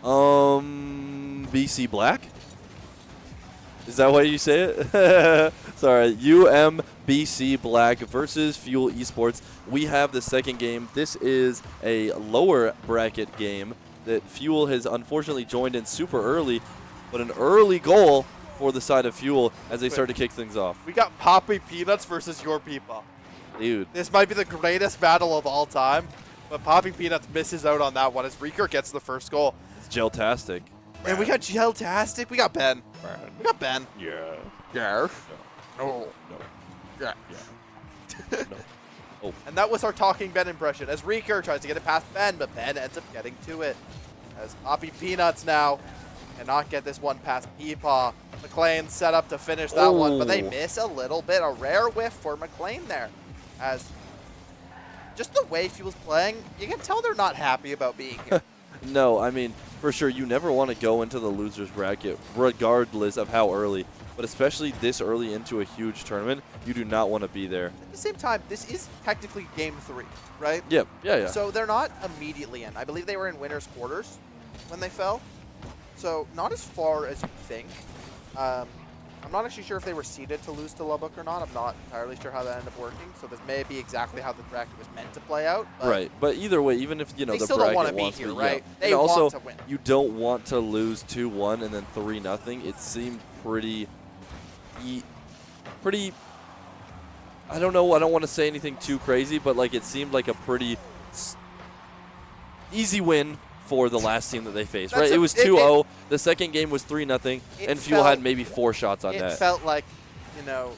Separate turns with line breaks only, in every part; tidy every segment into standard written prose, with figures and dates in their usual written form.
BC Black? Is that what you say it? Sorry, UMBC Black versus Fuel Esports. We have the second game. This is a lower bracket game that Fuel has unfortunately joined in super early, but an early goal for the side of Fuel as they start to kick things off.
We got Poppy Peanuts versus Your People.
Dude.
This might be the greatest battle of all time, but Poppy Peanuts misses out on that one as Reeker gets the first goal.
It's Geltastic.
And we got Geltastic. We got Ben. We got Ben.
Yeah.
Yeah.
No.
Yeah.
No. Oh.
And that was our Talking Ben impression as Reeker tries to get it past Ben, but Ben ends up getting to it. As Poppy Peanuts now cannot get this one past Peepaw. McLean set up to finish that one, but they miss a little bit. A rare whiff for McLean there. As just the way Fuel's playing, you can tell they're not happy about being here.
No, I mean, for sure, you never want to go into the loser's bracket, regardless of how early. But especially this early into a huge tournament, you do not want to be there.
At the same time, this is technically Game 3, right?
Yep. Yeah.
So they're not immediately in. I believe they were in winner's quarters when they fell. So not as far as you think. I'm not actually sure if they were seeded to lose to Lubbock or not. I'm not entirely sure how that ended up working. So this may be exactly how the bracket was meant to play out. But
right. But either way, even if, you know,
they
the
still
bracket
don't want to be
wants
here,
to,
right?
Yeah.
They
and also,
want to win.
You don't want to lose 2-1 and then 3-0. It seemed pretty, I don't know. I don't want to say anything too crazy, but like it seemed like a pretty easy win for the last team that they faced, right? It was 2-0. The second game was 3-0, and Fuel had maybe 4 shots on net.
It felt like, you know,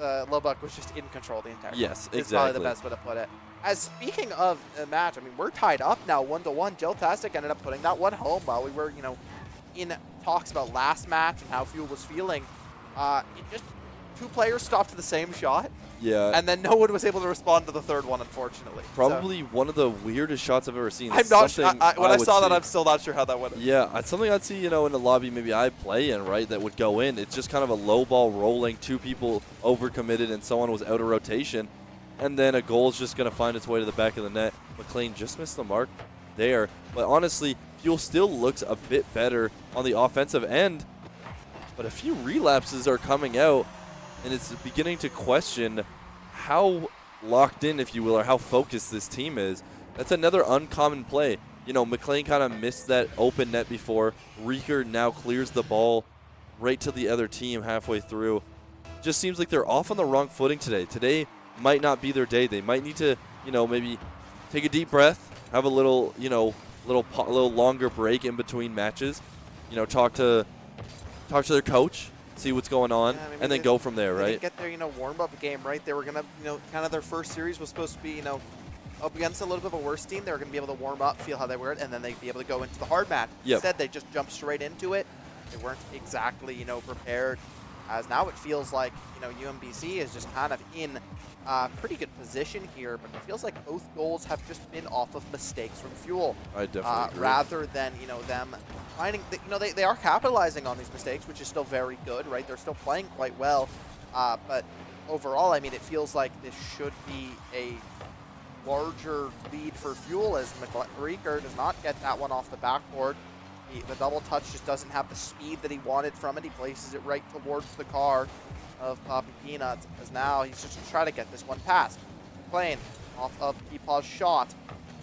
Lubbock was just in control the entire time.
Yes, exactly.
It's probably the best way to put it. As speaking of the match, I mean, we're tied up now 1-1. Geltastic ended up putting that one home while we were, you know, in talks about last match and how Fuel was feeling. It just 2 players stopped for the same shot.
Yeah.
And then no one was able to respond to the third one, unfortunately.
Probably one of the weirdest shots I've ever seen.
I'm not sure. When I saw that, I'm still not sure how that went.
Yeah, it's something I'd see, you know, in the lobby maybe I play in, right, that would go in. It's just kind of a low ball rolling, 2 people overcommitted, and someone was out of rotation. And then a goal is just going to find its way to the back of the net. McLean just missed the mark there. But honestly, Fuel still looks a bit better on the offensive end. But a few relapses are coming out, and it's beginning to question how locked in, if you will, or how focused this team is. That's another uncommon play. You know, McLean kind of missed that open net before. Reeker now clears the ball right to the other team halfway through. Just seems like they're off on the wrong footing today. Today might not be their day. They might need to, you know, maybe take a deep breath, have a little, you know, little longer break in between matches. You know, talk to their coach, see what's going on, and then go from there, right?
Get their, you know, warm-up game, right? They were going to, you know, kind of their first series was supposed to be, you know, up against a little bit of a worse team. They were going to be able to warm up, feel how they were, and then they'd be able to go into the hard match.
Yep.
Instead, they just jumped straight into it. They weren't exactly, you know, prepared. As now it feels like, you know, UMBC is just kind of in pretty good position here, but it feels like both goals have just been off of mistakes from Fuel.
I definitely agree.
Rather than, you know, them finding, you know, they are capitalizing on these mistakes, which is still very good, right? They're still playing quite well, but overall, I mean, it feels like this should be a larger lead for Fuel as Reeker does not get that one off the backboard. The double touch just doesn't have the speed that he wanted from it. He places it right towards the car of Poppy Peanuts, as now he's just trying to get this one past. McLean off of Peepaw's shot.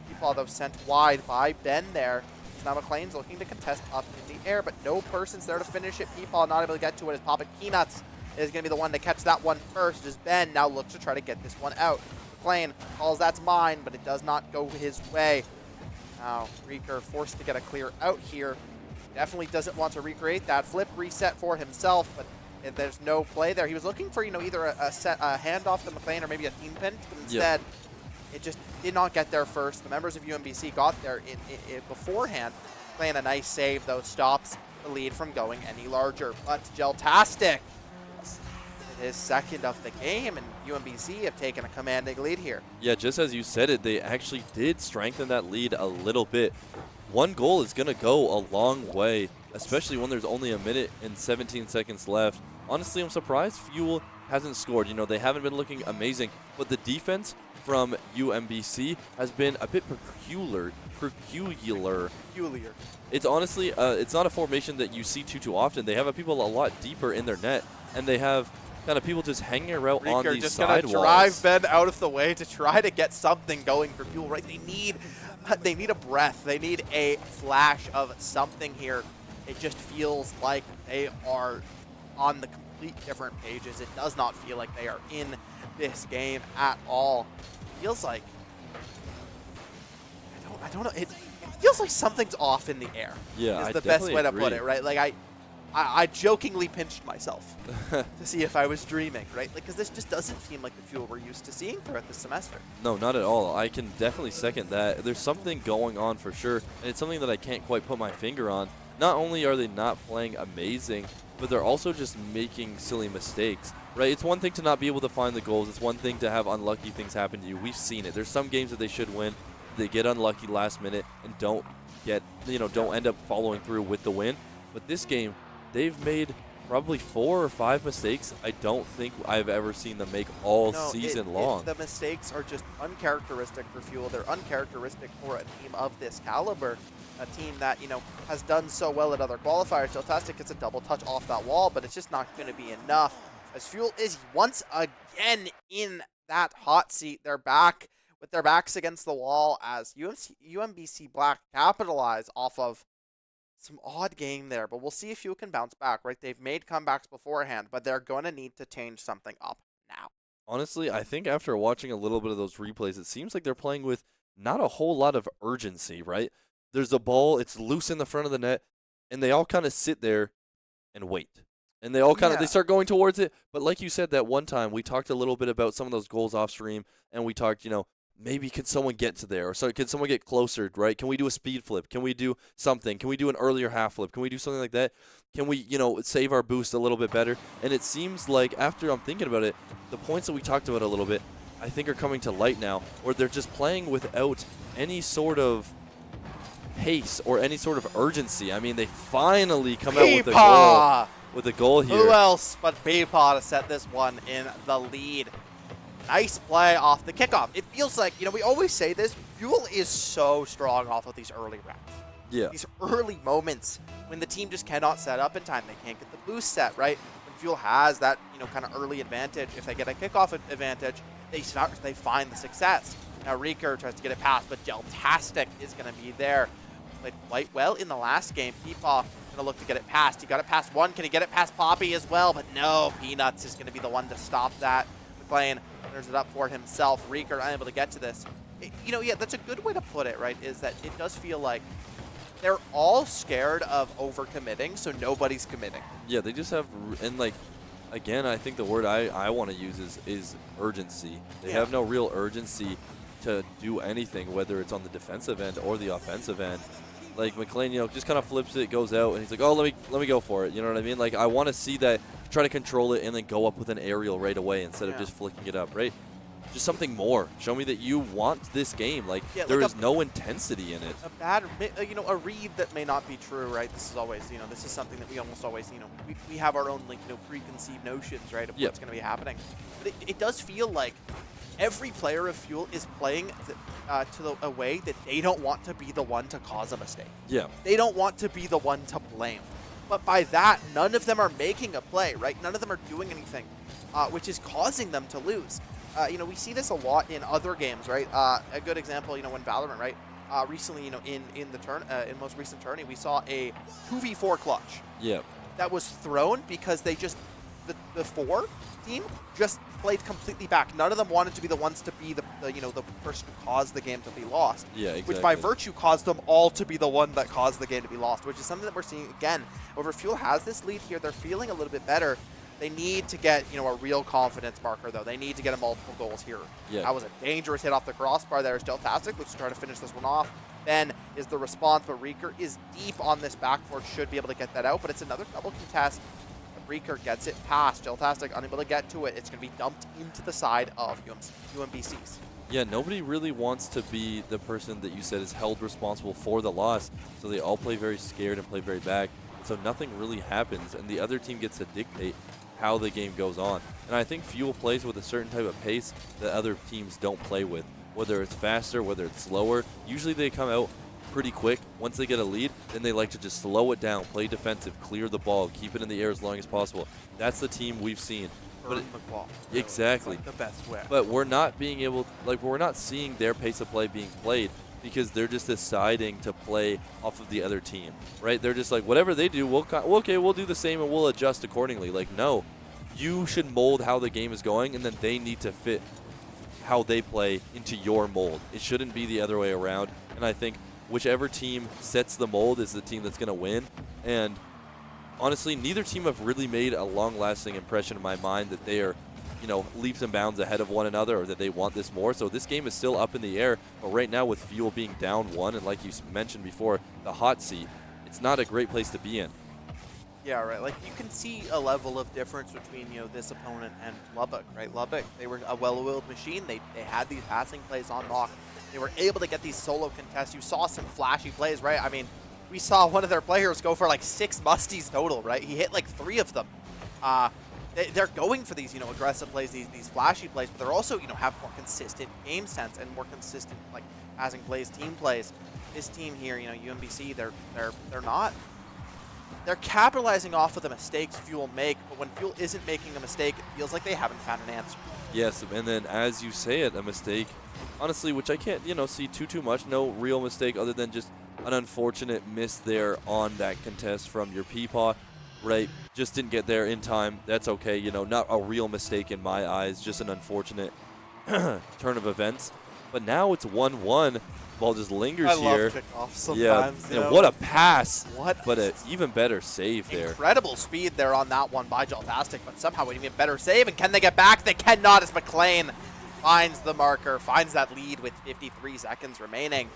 Peepaw, though, sent wide by Ben there. So now McLean's looking to contest up in the air, but no person's there to finish it. Peepaw not able to get to it as Poppy Peanuts is going to be the one to catch that one first, as Ben now looks to try to get this one out. McLean calls that's mine, but it does not go his way. Now, Reeker forced to get a clear out here. Definitely doesn't want to recreate that flip reset for himself, but if there's no play there. He was looking for, you know, either a handoff to McLean or maybe a team pinch, but instead, it just did not get there first. The members of UMBC got there in beforehand. Playing a nice save, though, stops the lead from going any larger. But Geltastic, it is second of the game, and UMBC have taken a commanding lead here.
Yeah, just as you said it, they actually did strengthen that lead a little bit. One goal is going to go a long way, especially when there's only a minute and 17 seconds left. Honestly, I'm surprised Fuel hasn't scored. You know, they haven't been looking amazing, but the defense from UMBC has been a bit peculiar. It's honestly, it's not a formation that you see too often. They have people a lot deeper in their net, and they have kind of people just hanging around on these
just
side
gonna
walls.
drive Ben out of the way to try to get something going for Fuel, right? They need a breath. They need a flash of something here. It just feels like they are on the complete different pages. It does not feel like they are in this game at all. It feels like I don't know. It feels like something's off in the air.
Yeah,
is the best way to put it, right? Like I jokingly pinched myself to see if I was dreaming, right? Like, because this just doesn't seem like the Fuel we're used to seeing throughout the semester.
No, not at all. I can definitely second that. There's something going on for sure, and it's something that I can't quite put my finger on. Not only are they not playing amazing, but they're also just making silly mistakes, right? It's one thing to not be able to find the goals. It's one thing to have unlucky things happen to you. We've seen it. There's some games that they should win. They get unlucky last minute and don't end up following through with the win. But this game, they've made probably 4 or 5 mistakes I don't think I've ever seen them make all season long.
The mistakes are just uncharacteristic for Fuel. They're uncharacteristic for a team of this caliber, a team that, has done so well at other qualifiers. Deltastic gets a double touch off that wall, but it's just not going to be enough. As Fuel is once again in that hot seat. They're back with their backs against the wall as UMBC Black capitalize off of some odd game there, but we'll see if you can bounce back, right? They've made comebacks beforehand, but they're going to need to change something up now.
Honestly, I think after watching a little bit of those replays, it seems like they're playing with not a whole lot of urgency, right? There's a ball, it's loose in the front of the net, and they all kind of sit there and wait. And they all kind of, they start going towards it. But like you said, that one time, we talked a little bit about some of those goals off stream, and we talked, maybe could someone get to there? Or so could someone get closer, right? Can we do a speed flip? Can we do something? Can we do an earlier half flip? Can we do something like that? Can we, save our boost a little bit better? And it seems like after I'm thinking about it, the points that we talked about a little bit, I think are coming to light now, where they're just playing without any sort of pace or any sort of urgency. I mean, they finally come out with a goal. With a goal here.
Who else but Peepaw to set this one in the lead? Nice play off the kickoff. It feels like, we always say this, Fuel is so strong off of these early rounds.
Yeah.
These early moments when the team just cannot set up in time. They can't get the boost set, right? When Fuel has that, kind of early advantage, if they get a kickoff advantage, they find the success. Now Reeker tries to get it past, but Deltastic is going to be there. Played quite well in the last game. Peepaw going to look to get it past. He got it past one. Can he get it past Poppy as well? But no, Peanuts is going to be the one to stop that. McLean turns it up for himself. Reeker unable to get to this. That's a good way to put it, right? Is that it does feel like they're all scared of overcommitting, so nobody's committing.
Yeah, they just have, and again, I think the word I want to use is urgency. They have no real urgency to do anything, whether it's on the defensive end or the offensive end. Like McLean, just kind of flips it, goes out, and he's like, oh, let me go for it. You know what I mean? Like, I want to see that, try to control it, and then go up with an aerial right away instead of just flicking it up, right? Just something more. Show me that you want this game. There is no intensity in it.
A read that may not be true, right? This is always, this is something that we almost always, we have our own, preconceived notions, right, of what's going to be happening. But it does feel like every player of Fuel is playing a way that they don't want to be the one to cause a mistake.
Yeah.
They don't want to be the one to blame. But by that, none of them are making a play, right? None of them are doing anything, which is causing them to lose. We see this a lot in other games, right? A good example, when Valorant, right? Recently, in the most recent tourney, we saw a 2v4 clutch.
Yeah. That
was thrown because they just the 4 team just played completely back. None of them wanted to be the ones to be the person who caused the game to be lost.
Yeah, exactly.
Which by virtue caused them all to be the one that caused the game to be lost, which is something that we're seeing again. However, Fuel has this lead here. They're feeling a little bit better. They need to get, a real confidence marker, though. They need to get a multiple goals here.
Yeah.
That was a dangerous hit off the crossbar there. Deltastic looks to try to finish this one off. Ben is the response, but Reeker is deep on this backboard, should be able to get that out, but it's another double contest. Reeker gets it past. Deltastic unable to get to it. It's going to be dumped into the side of UMBC's.
Yeah, nobody really wants to be the person that you said is held responsible for the loss, so they all play very scared and play very back. So nothing really happens, and the other team gets to dictate. how the game goes on. And I think Fuel plays with a certain type of pace that other teams don't play with. Whether it's faster, whether it's slower, usually they come out pretty quick. Once they get a lead, then they like to just slow it down, play defensive, clear the ball, keep it in the air as long as possible. That's the team we've seen.
Burn the ball. Really.
Exactly.
It's like the best way.
But we're not being able, like, we're not seeing their pace of play being played because they're just deciding to play off of the other team, right? They're just like, whatever they do, we'll do the same and we'll adjust accordingly. Like, no, you should mold how the game is going, and then they need to fit how they play into your mold. It shouldn't be the other way around. And I think whichever team sets the mold is the team that's going to win. And honestly, neither team have really made a long-lasting impression in my mind that they are, you know, leaps and bounds ahead of one another or that they want this more. So this game is still up in the air. But right now with Fuel being down 1 and like you mentioned before, the hot seat, it's not a great place to be in.
Yeah, right. Like, you can see a level of difference between, you know, this opponent and Lubbock, right? Lubbock, they were a well-oiled machine. They had these passing plays on lock. They were able to get these solo contests. You saw some flashy plays, right? I mean, we saw one of their players go for like 6 musties total, right? He hit like 3 of them. They're going for these, you know, aggressive plays, these flashy plays, but they're also, you know, have more consistent game sense and more consistent, like, passing plays, team plays. This team here, you know, UMBC, they're not. They're capitalizing off of the mistakes Fuel make, but when Fuel isn't making a mistake, it feels like they haven't found an answer.
Yes, and then as you say it, a mistake, honestly, which I can't, you know, see too much. No real mistake other than just an unfortunate miss there on that contest from your Peepaw, right? Just didn't get there in time. That's okay, you know, not a real mistake in my eyes, just an unfortunate turn of events. But now it's 1-1. Ball just lingers here.
I love kickoffs sometimes.
Yeah,
you know?
what a pass.
What?
But an even better save there.
Incredible speed there on that one by Jaltastic, but somehow an even better save. And can they get back? They cannot as McLean finds the marker, finds that lead with 53 seconds remaining.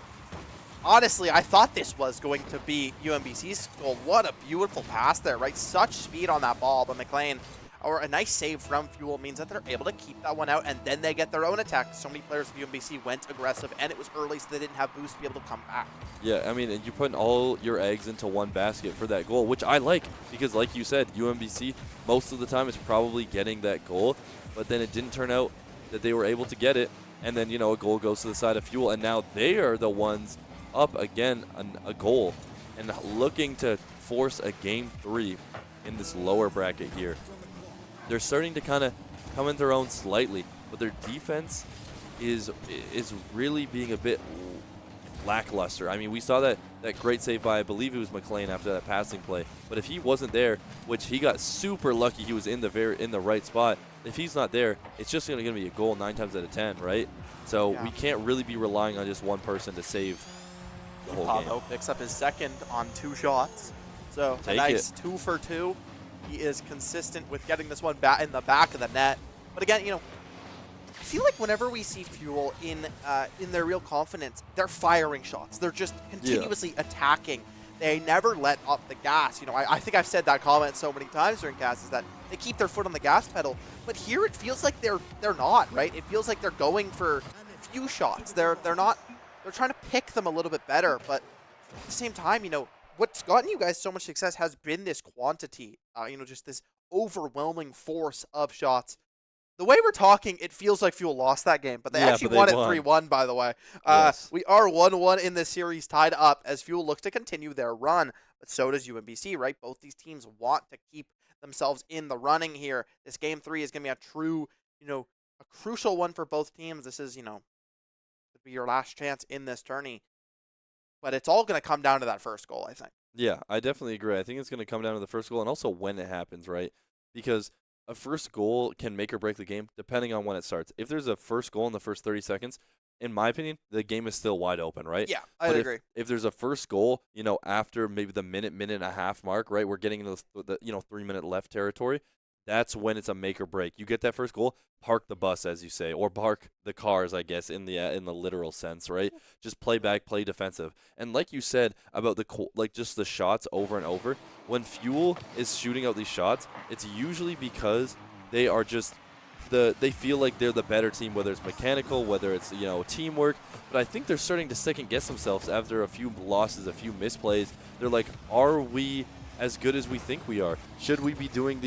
Honestly, I thought this was going to be UMBC's goal. What a beautiful pass there, right? Such speed on that ball, but McLean, or a nice save from Fuel, means that they're able to keep that one out, and then they get their own attack. So many players of UMBC went aggressive, and it was early, so they didn't have boost to be able to come back.
Yeah, I mean, you're putting all your eggs into one basket for that goal, which I like, because like you said, UMBC, most of the time is probably getting that goal, but then it didn't turn out that they were able to get it, and then, you know, a goal goes to the side of Fuel, and now they are the ones up again a goal and looking to force a game 3 in this lower bracket here. They're starting to kind of come in their own slightly, but their defense is really being a bit lackluster. I mean, we saw that great save by, I believe it was McLean after that passing play. But if he wasn't there, which he got super lucky, he was in the right spot. If he's not there, it's just going to be a goal 9 times out of 10, right? So we can't really be relying on just one person to save the whole game.
Picks up his second on 2 shots. So a nice 2 for 2. He is consistent with getting this one in the back of the net. But again, you know, I feel like whenever we see Fuel in their real confidence, they're firing shots. They're just continuously attacking. They never let up the gas. You know, I think I've said that comment so many times during casts, is that they keep their foot on the gas pedal. But here it feels like they're not, right? It feels like they're going for few shots. They're trying to pick them a little bit better. But at the same time, you know, what's gotten you guys so much success has been this quantity, you know, just this overwhelming force of shots. The way we're talking, it feels like Fuel lost that game, but they actually won it 3-1, by the way.
Yes.
We are 1-1 in this series, tied up, as Fuel looks to continue their run, but so does UMBC, right? Both these teams want to keep themselves in the running here. This game 3 is going to be a true, you know, a crucial one for both teams. This is, you know, could be your last chance in this tourney. But it's all going to come down to that first goal, I think.
Yeah, I definitely agree. I think it's going to come down to the first goal and also when it happens, right? Because a first goal can make or break the game depending on when it starts. If there's a first goal in the first 30 seconds, in my opinion, the game is still wide open, right?
Yeah, I agree.
If there's a first goal, you know, after maybe the minute and a half mark, right, we're getting into the 3-minute left territory, that's when it's a make or break. You get that first goal, park the bus, as you say, or park the cars, I guess, in the literal sense, right? Just play back, play defensive. And like you said about just the shots over and over, when Fuel is shooting out these shots, it's usually because they are just they feel like they're the better team, whether it's mechanical, whether it's, you know, teamwork. But I think they're starting to second guess themselves after a few losses, a few misplays. They're like, are we as good as we think we are? Should we be doing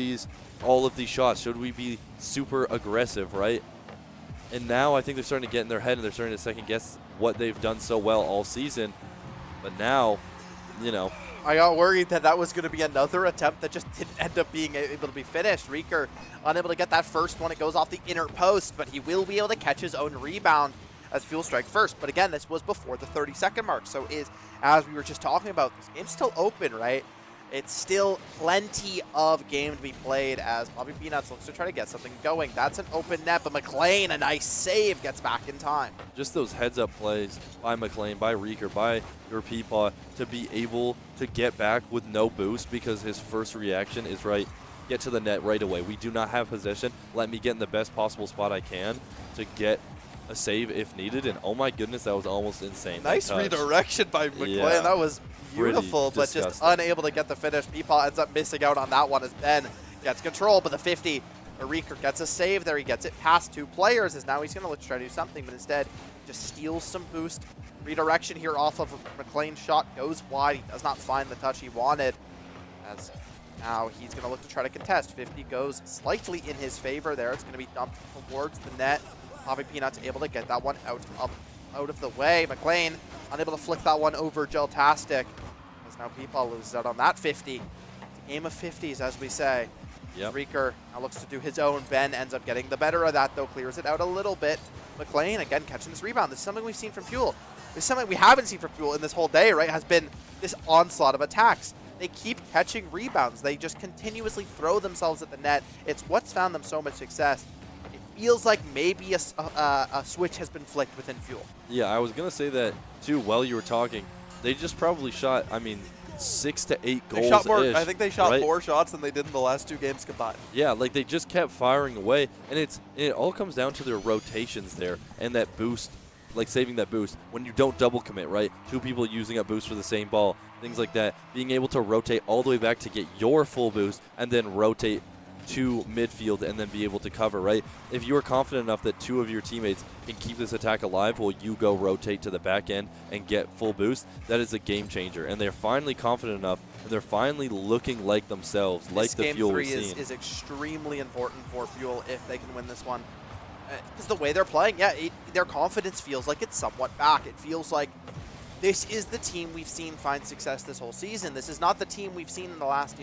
all of these shots? Should we be super aggressive, right? And now I think they're starting to get in their head and they're starting to second guess what they've done so well all season. But now, you know,
I got worried that was going to be another attempt that just didn't end up being able to be finished. Rieker unable to get that first one. It goes off the inner post, but he will be able to catch his own rebound as Fuel strike first. But again, this was before the 30-second mark. So as we were just talking about, this game's still open, right? It's still plenty of game to be played as Bobby Peanuts looks to try to get something going. That's an open net, but McLean, a nice save, gets back in time.
Just those heads-up plays by McLean, by Rieker, by your Peepaw to be able to get back with no boost because his first reaction is get to the net right away. We do not have possession. Let me get in the best possible spot I can to get a save if needed. And oh my goodness, that was almost insane.
Nice redirection by McLean. Yeah. That was beautiful, but just unable to get the finish. Peepaw ends up missing out on that one as Ben gets control, but the 50, Rieker gets a save there. He gets it past two players as now he's going to look to try to do something, but instead just steals some boost. Redirection here off of McLean's shot goes wide. He does not find the touch he wanted as now he's going to look to try to contest. 50 goes slightly in his favor there. It's going to be dumped towards the net. Bobby Peanuts able to get that one out of the way. McLean unable to flick that one over Geltastic as now Peepaw loses out on that 50. It's a game of 50s, as we say.
Yep.
Rieker now looks to do his own. Ben ends up getting the better of that, though, clears it out a little bit. McLean, again, catching this rebound. This is something we've seen from Fuel. This is something we haven't seen from Fuel in this whole day, right? Has been this onslaught of attacks. They keep catching rebounds. They just continuously throw themselves at the net. It's what's found them so much success. It feels like maybe a switch has been flicked within Fuel.
Yeah, I was going to say that, too, while you were talking. They just probably shot, 6 to 8 goals.
They shot more, I think they shot
right?
more shots than they did in the last two games combined.
Yeah, they just kept firing away, and it all comes down to their rotations there and that boost, saving that boost. When you don't double commit, right? Two people using a boost for the same ball, things like that. Being able to rotate all the way back to get your full boost and then rotate to midfield and then be able to cover, right? If you are confident enough that two of your teammates can keep this attack alive while you go rotate to the back end and get full boost, that is a game changer. And they're finally confident enough, and they're finally looking like themselves, like the Fuel we've seen.
Game 3 is extremely important for Fuel if they can win this one. Because the way they're playing, their confidence feels like it's somewhat back. It feels like this is the team we've seen find success this whole season. This is not the team we've seen in the last,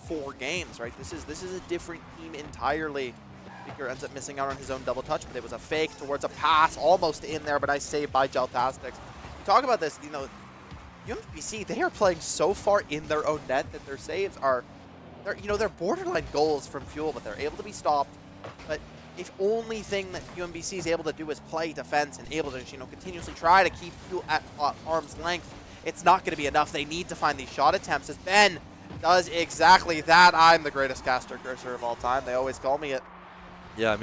4 games, right? This is a different team entirely. Rieker ends up missing out on his own double touch, but it was a fake towards a pass, almost in there, but nice save by Geltastic. Talk about this, UMBC, they are playing so far in their own net that their saves are, they're borderline goals from Fuel, but they're able to be stopped. But if only thing that UMBC is able to do is play defense and able to, continuously try to keep Fuel at arm's length, it's not going to be enough. They need to find these shot attempts as Ben does exactly that. I'm the greatest caster cursor of all time. They always call me it.
Yeah,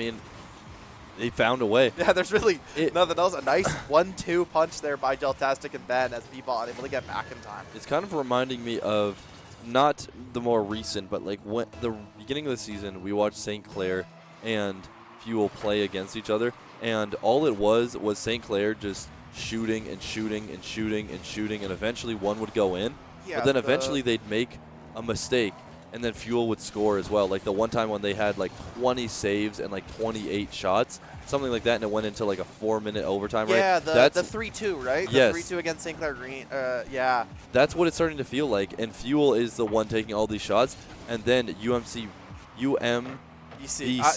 they found a way.
Yeah, there's really nothing else. A nice 1-2 punch there by Geltastic and Ben as Peepaw able to get back in time.
It's kind of reminding me of not the more recent, but when the beginning of the season, we watched St. Clair and Fuel play against each other, and all it was St. Clair just shooting and shooting and shooting and shooting, and eventually one would go in, but then eventually they'd make a mistake, and then Fuel would score as well. Like the one time when they had 20 saves and 28 shots, something like that, and it went into a 4-minute overtime.
Yeah,
right?
the 3-2, right?
Yes.
The 3-2 against St. Clair Green. Yeah.
That's what it's starting to feel like, and Fuel is the one taking all these shots, and then UMBC.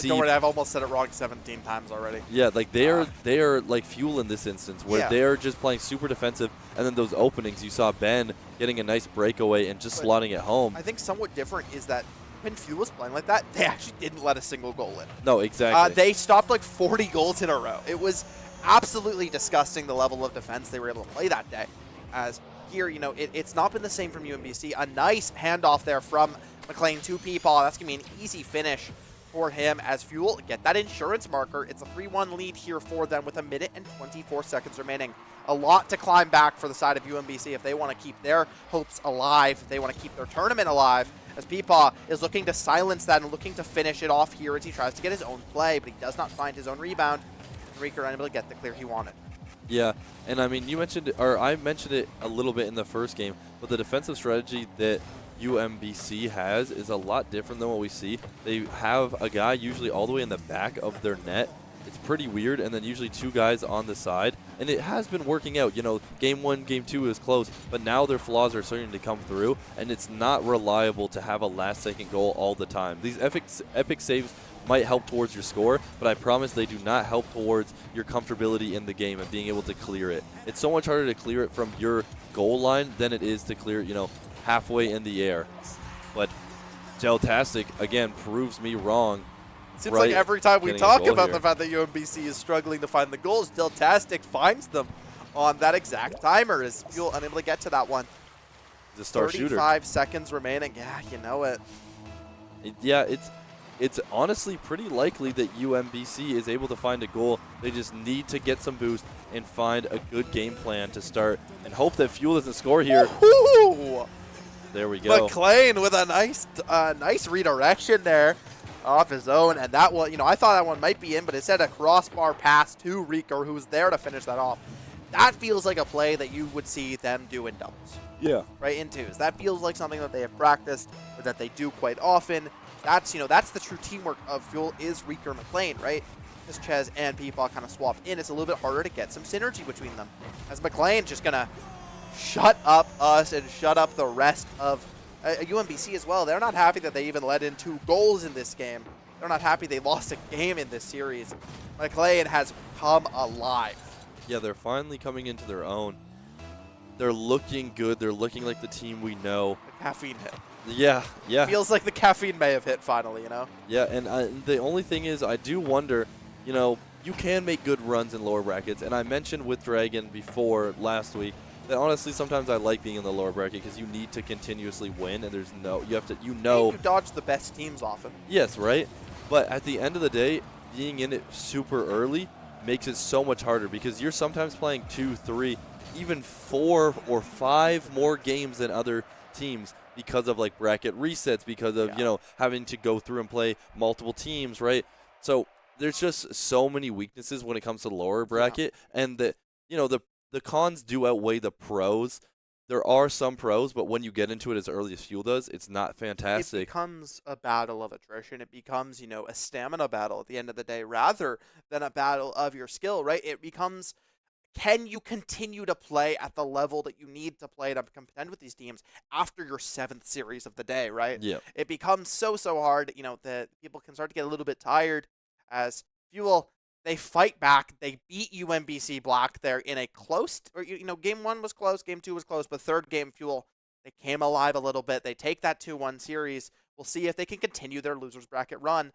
Don't worry, I've almost said it wrong 17 times already.
Yeah, they are like Fuel in this instance, where they're just playing super defensive, and then those openings, you saw Ben getting a nice breakaway and just slotting it home.
I think somewhat different is that when Fuel was playing like that, they actually didn't let a single goal in.
No, exactly.
They stopped 40 goals in a row. It was absolutely disgusting, the level of defense they were able to play that day. As here, it's not been the same from UMBC. A nice handoff there from McLean to Peepaw. That's going to be an easy finish for him as Fuel get that insurance marker. It's a 3-1 lead here for them with 1 minute and 24 seconds remaining. A lot to climb back for the side of UMBC if they want to keep their hopes alive, if they want to keep their tournament alive, as Peepaw is looking to silence that and looking to finish it off here as he tries to get his own play, but he does not find his own rebound. Rieker unable to get the clear he wanted.
Yeah, and I mean, you mentioned it, or I mentioned it a little bit in the first game, but the defensive strategy that UMBC has is a lot different than what we see. They have a guy usually all the way in the back of their net. It's pretty weird, and then usually two guys on the side, and it has been working out. You know, game 1, game 2 is close, but now their flaws are starting to come through, and it's not reliable to have a last-second goal all the time. These epic saves might help towards your score, but I promise they do not help towards your comfortability in the game and being able to clear it. It's so much harder to clear it from your goal line than it is to clear it, you know, halfway in the air. But Geltastic, again, proves me wrong.
Seems like every time we
getting a
talk
goal
about
here.
the fact that UMBC is struggling to find the goals, Deltastic finds them on that exact timer. Is Fuel unable to get to that one?
He's a star shooter.
35 seconds remaining. Yeah, you know it.
Yeah, it's honestly pretty likely that UMBC is able to find a goal. They just need to get some boost and find a good game plan to start and hope that Fuel doesn't score here.
Woohoo!
There we go.
McLean with a nice redirection there off his own, and that one, you know, I thought that one might be in, but it said a crossbar pass to Reeker, who was there to finish that off. That feels like a play that you would see them do in doubles.
Yeah.
Right, in twos. That feels like something that they have practiced or that they do quite often. That's, you know, that's the true teamwork of Fuel is Reeker and McLean, right? As Ches and Peepaw kind of swap in, it's a little bit harder to get some synergy between them. As McLean just gonna shut up us and shut up the rest of UMBC as well. They're not happy that they even let in 2 goals in this game. They're not happy they lost a game in this series. McLean has come alive.
Yeah, they're finally coming into their own. They're looking good. They're looking like the team we know.
The caffeine hit.
Yeah, yeah.
Feels like the caffeine may have hit finally, you know?
Yeah, and the only thing is I do wonder, you know, you can make good runs in lower brackets, and I mentioned with Dragon before last week that honestly sometimes I like being in the lower bracket because you need to continuously win, and there's no, you have to, you know.
You dodge the best teams often.
Yes, right? But at the end of the day, being in it super early makes it so much harder because you're sometimes playing 2, 3, even 4 or 5 more games than other teams because of like bracket resets, because of, you know, having to go through and play multiple teams, right? So there's just so many weaknesses when it comes to the lower bracket, and the, you know, the cons do outweigh the pros. There are some pros, but when you get into it as early as Fuel does, it's not fantastic.
It becomes a battle of attrition. It becomes, you know, a stamina battle at the end of the day rather than a battle of your skill, right? It becomes, can you continue to play at the level that you need to play to contend with these teams after your 7th series of the day, right?
Yeah.
It becomes so hard, you know, that people can start to get a little bit tired as Fuel, they fight back. They beat UMBC Black there in a close, or, you know, game 1 was close, game 2 was close, but third game, Fuel, they came alive a little bit. They take that 2-1 series. We'll see if they can continue their losers bracket run.